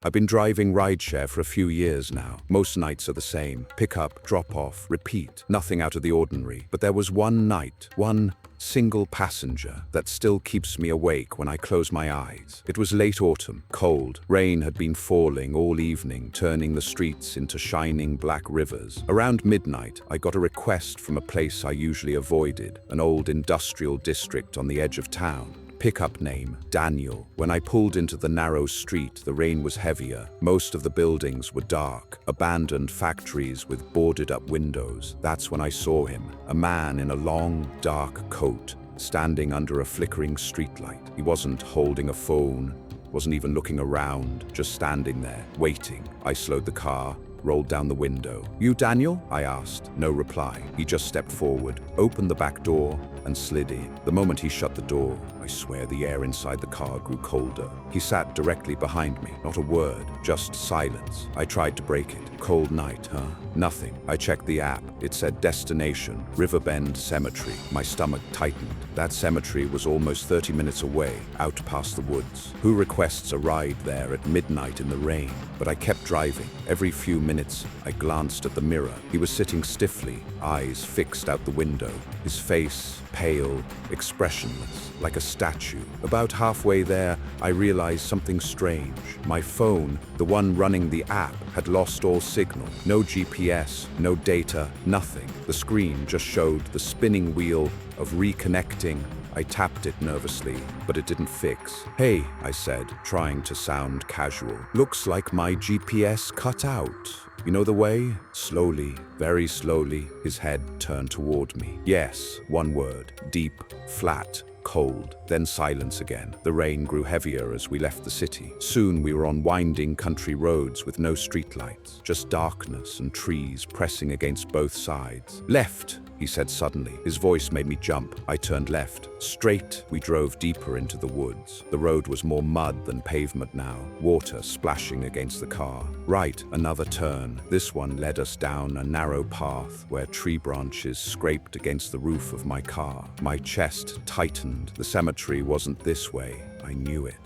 I've been driving rideshare for a few years now. Most nights are the same. Pick up, drop off, repeat. Nothing out of the ordinary. But there was one night, one single passenger, that still keeps me awake when I close my eyes. It was late autumn, cold. Rain had been falling all evening, turning the streets into shining black rivers. Around midnight, I got a request from a place I usually avoided, an old industrial district on the edge of town. Pickup name, Daniel. When I pulled into the narrow street, the rain was heavier. Most of the buildings were dark, abandoned factories with boarded-up windows. That's when I saw him, a man in a long, dark coat, standing under a flickering streetlight. He wasn't holding a phone, wasn't even looking around, just standing there, waiting. I slowed the car, rolled down the window. "You Daniel?" I asked. No reply. He just stepped forward, opened the back door, and slid in. The moment he shut the door, I swear the air inside the car grew colder. He sat directly behind me, not a word, just silence. I tried to break it. Cold night, huh? Nothing. I checked the app. It said destination, Riverbend Cemetery. My stomach tightened. That cemetery was almost 30 minutes away, out past the woods. Who requests a ride there at midnight in the rain? But I kept driving. Every few minutes, I glanced at the mirror. He was sitting stiffly, eyes fixed out the window, his face pale, expressionless, like a statue. About halfway there, I realized something strange. My phone, the one running the app, had lost all signal. No GPS, no data, nothing. The screen just showed the spinning wheel of reconnecting. I tapped it nervously, but it didn't fix. "Hey," I said, trying to sound casual. "Looks like my GPS cut out. You know the way?" Slowly, very slowly, his head turned toward me. "Yes," one word, deep, flat, cold, then silence again. The rain grew heavier as we left the city. Soon we were on winding country roads with no streetlights, just darkness and trees pressing against both sides. "Left," he said suddenly. His voice made me jump. I turned left. Straight, we drove deeper into the woods. The road was more mud than pavement now, water splashing against the car. Right, another turn. This one led us down a narrow path where tree branches scraped against the roof of my car. My chest tightened. The cemetery wasn't this way. I knew it.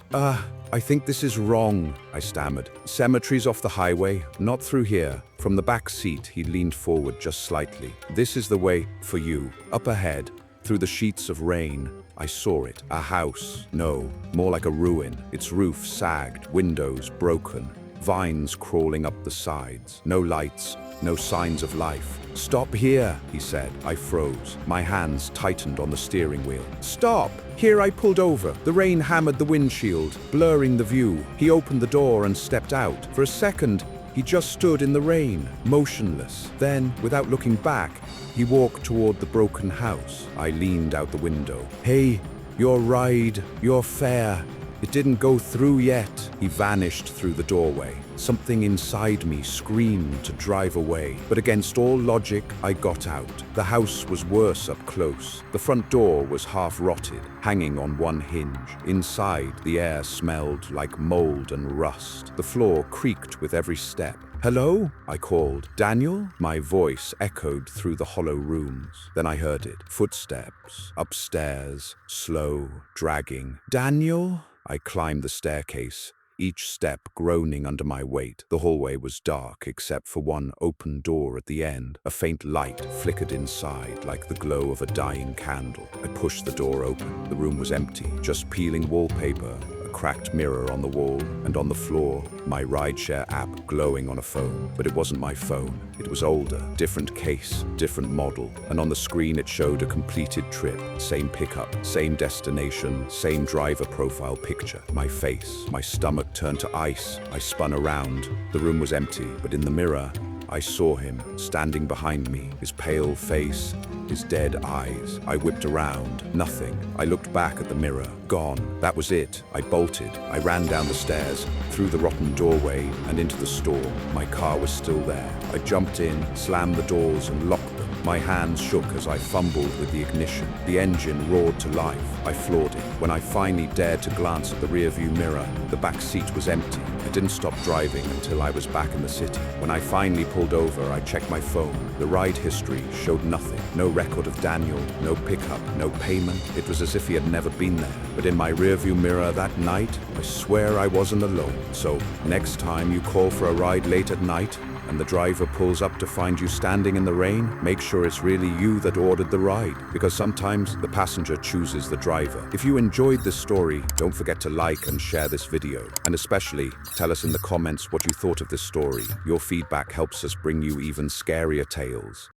I think this is wrong," I stammered. "Cemetery's off the highway, not through here." From the back seat, he leaned forward just slightly. "This is the way for you. Up ahead, through the sheets of rain." I saw it. A house. No, more like a ruin. Its roof sagged, windows broken, vines crawling up the sides. No lights, no signs of life. "Stop here," he said. I froze. My hands tightened on the steering wheel. "Stop!" Here I pulled over. The rain hammered the windshield, blurring the view. He opened the door and stepped out. For a second, he just stood in the rain, motionless. Then, without looking back, he walked toward the broken house. I leaned out the window. "Hey, your ride, your fare. It didn't go through yet." He vanished through the doorway. Something inside me screamed to drive away, but against all logic, I got out. The house was worse up close. The front door was half rotted, hanging on one hinge. Inside, the air smelled like mold and rust. The floor creaked with every step. "Hello?" I called. "Daniel?" My voice echoed through the hollow rooms. Then I heard it. Footsteps. Upstairs. Slow. Dragging. "Daniel?" I climbed the staircase, each step groaning under my weight. The hallway was dark except for one open door at the end. A faint light flickered inside like the glow of a dying candle. I pushed the door open. The room was empty, just peeling wallpaper, a cracked mirror on the wall, and on the floor, my rideshare app glowing on a phone. But it wasn't my phone. It was older, different case, different model, and on the screen it showed a completed trip. Same pickup, same destination, same driver profile picture. My face, my stomach turned to ice. I spun around. The room was empty, but in the mirror, I saw him, standing behind me, his pale face, his dead eyes. I whipped around. Nothing. I looked back at the mirror. Gone. That was it. I bolted. I ran down the stairs, through the rotten doorway, and into the store. My car was still there. I jumped in, slammed the doors, and locked them. My hands shook as I fumbled with the ignition. The engine roared to life. I floored it. When I finally dared to glance at the rearview mirror, the back seat was empty. I didn't stop driving until I was back in the city. When I finally pulled over, I checked my phone. The ride history showed nothing. No record of Daniel, no pickup, no payment. It was as if he had never been there. But in my rearview mirror that night, I swear I wasn't alone. So, next time you call for a ride late at night, and the driver pulls up to find you standing in the rain, make sure it's really you that ordered the ride, because sometimes the passenger chooses the driver. If you enjoyed this story, don't forget to like and share this video, and especially tell us in the comments what you thought of this story. Your feedback helps us bring you even scarier tales.